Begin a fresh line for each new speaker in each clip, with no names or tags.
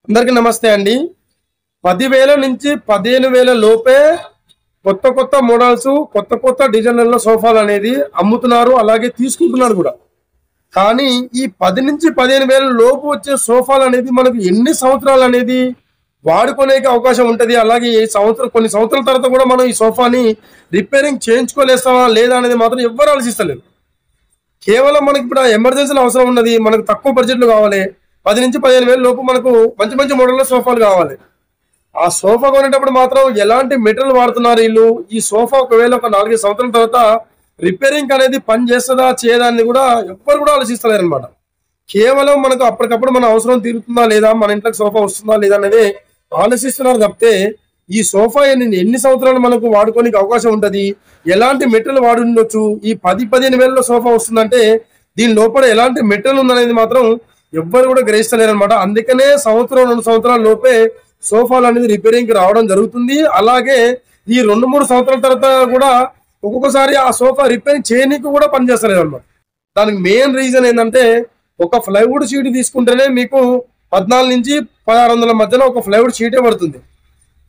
అందరికీ నమస్తే అండి. 10,000 నుంచి 15,000 లోపే కొత్త కొత్త మోడల్స్, కొత్త కొత్త డిజైన్లలో సోఫాలు అనేది అమ్ముతున్నారు, అలాగే తీసుకుంటున్నారు కూడా. కానీ ఈ 10 నుంచి 15,000 లోపు వచ్చే సోఫాలు అనేది మనకు ఎన్ని సంవత్సరాలు అనేది వాడుకునేకి అవకాశం ఉంటుంది. అలాగే కొన్ని సంవత్సరాల తర్వాత కూడా మనం ఈ సోఫాని రిపేరింగ్ చేయించుకోలేస్తామా లేదా అనేది మాత్రం ఎవ్వరు ఆలోచిస్తలేరు. కేవలం మనకి ఇప్పుడు ఎమర్జెన్సీలో అవసరం ఉన్నది, మనకు తక్కువ బడ్జెట్లో కావాలి, 10 నుంచి 15,000 లోపు మనకు మంచి మంచి మోడల్లో సోఫాలు కావాలి. ఆ సోఫా కొనేటప్పుడు మాత్రం ఎలాంటి మెటీరియల్ వాడుతున్నారు వీళ్ళు, ఈ సోఫా ఒకవేళ ఒక 4-5 సంవత్సరాల తర్వాత రిపేరింగ్ అనేది పని చేస్తుందా చేయదా అని కూడా ఎవ్వరు కూడా ఆలోచిస్తలేరు అనమాట. కేవలం మనకు అప్పటికప్పుడు మన అవసరం తీరుతుందా లేదా, మన ఇంట్లోకి సోఫా వస్తుందా లేదా అనేది ఆలోచిస్తున్నారు తప్పితే ఈ సోఫా ఎన్ని సంవత్సరాలు మనకు వాడుకోనికి అవకాశం ఉంటుంది, ఎలాంటి మెటీరియల్ వాడి ఉండొచ్చు, ఈ 10-15 వేలలో సోఫా వస్తుందంటే దీని లోపల ఎలాంటి మెటీరియల్ ఉందనేది మాత్రం ఎవ్వరు కూడా గ్రహిస్తలేరు అనమాట. అందుకనే 1-2 సంవత్సరాల లోపే సోఫాలు అనేది రిపేరింగ్ రావడం జరుగుతుంది. అలాగే ఈ 2-3 సంవత్సరాల తర్వాత కూడా ఒక్కొక్కసారి ఆ సోఫా రిపేరింగ్ చేయనీకి కూడా పనిచేస్తలేదు అనమాట. దానికి మెయిన్ రీజన్ ఏంటంటే ఒక ప్లైవుడ్ షీట్ తీసుకుంటేనే మీకు 14 నుంచి 1600 మధ్యలో ఒక ప్లైవుడ్ షీటే పడుతుంది.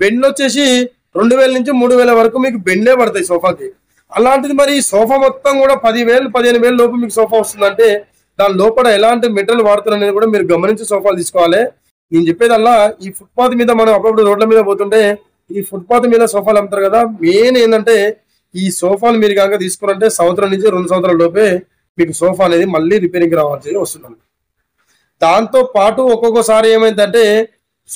బెండ్లు వచ్చేసి 2,000 నుంచి 3,000 వరకు మీకు బెండ్లే పడతాయి సోఫాకి. అలాంటిది మరి సోఫా మొత్తం కూడా 10,000-15,000 లోపు మీకు సోఫా వస్తుందంటే దాని లోపల ఎలాంటి మెటీరియల్ వాడుతున్నారు అనేది కూడా మీరు గమనించి సోఫాలు తీసుకోవాలి. నేను చెప్పేదల్లా ఈ ఫుట్పాత్ మీద మనం అప్పుడప్పుడు రోడ్ల మీద పోతుంటే ఈ ఫుట్పాత్ మీద సోఫాలు అమ్ముతారు కదా, మెయిన్ ఏంటంటే ఈ సోఫాలు మీరు కనుక తీసుకున్నారంటే 1 నుంచి 2 సంవత్సరాల లోపే మీకు సోఫా అనేది మళ్ళీ రిపేరింగ్ రావాల్సి వస్తుంది. దాంతో పాటు ఒక్కొక్కసారి ఏమైందంటే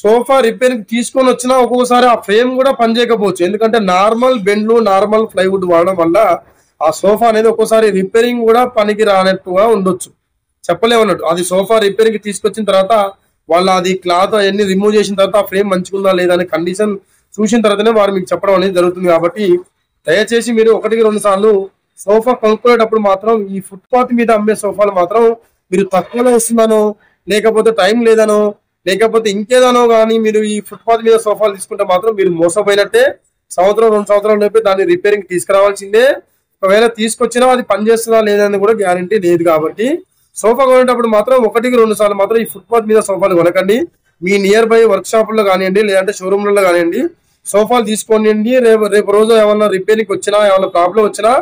సోఫా రిపేరింగ్ తీసుకొని వచ్చినా ఒక్కొక్కసారి ఆ ఫ్రేమ్ కూడా పనిచేయకపోవచ్చు. ఎందుకంటే నార్మల్ బెండ్లు, నార్మల్ ప్లైవుడ్ వాడడం వల్ల ఆ సోఫా అనేది ఒక్కోసారి రిపేరింగ్ కూడా పనికి రానట్టుగా ఉండొచ్చు, చెప్పలేమన్నట్టు. అది సోఫా రిపేరింగ్ తీసుకొచ్చిన తర్వాత వాళ్ళ అది క్లాత్ అవన్నీ రిమూవ్ చేసిన తర్వాత ఆ ఫ్రేమ్ మంచిగుందా లేదా అనే కండిషన్ చూసిన తర్వాతనే వారు మీకు చెప్పడం అనేది జరుగుతుంది. కాబట్టి దయచేసి మీరు 1-2 సార్లు సోఫా కొనుక్కునేటప్పుడు మాత్రం ఈ ఫుట్పాత్ మీద అమ్మే సోఫాలు మాత్రం మీరు తక్కువలో ఇస్తున్నానో, లేకపోతే టైం లేదనో, లేకపోతే ఇంకేదానో కానీ మీరు ఈ ఫుట్పాత్ మీద సోఫాలు తీసుకుంటే మాత్రం మీరు మోసపోయినట్టే. 1-2 సంవత్సరాల లోపే దాన్ని రిపేరింగ్ తీసుకురావాల్సిందే. ఒకవేళ తీసుకొచ్చినా అది పనిచేస్తుందా లేదని కూడా గ్యారంటీ లేదు. కాబట్టి సోఫా కొనేటప్పుడు మాత్రం 1-2 సార్లు మాత్రం ఈ ఫుట్పాత్ మీద సోఫాలు కొనకండి. మీ నియర్ బై వర్క్ షాపుల్లో కానివ్వండి, లేదంటే షోరూమ్లలో కానివ్వండి సోఫాలు తీసుకోండి. రేపు రోజు ఏమన్నా రిపేరింగ్ వచ్చినా, ఏమన్నా ప్రాబ్లం వచ్చినా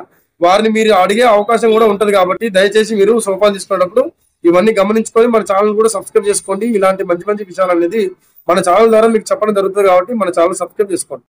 వారిని మీరు అడిగే అవకాశం కూడా ఉంటుంది. కాబట్టి దయచేసి మీరు సోఫాలు తీసుకునేటప్పుడు ఇవన్నీ గమనించుకొని మన ఛానల్ కూడా సబ్స్క్రైబ్ చేసుకోండి. ఇలాంటి మంచి మంచి విషయాలు అనేది మన ఛానల్ ద్వారా మీకు చెప్పడం జరుగుతుంది. కాబట్టి మన ఛానల్ సబ్స్క్రైబ్ చేసుకోండి.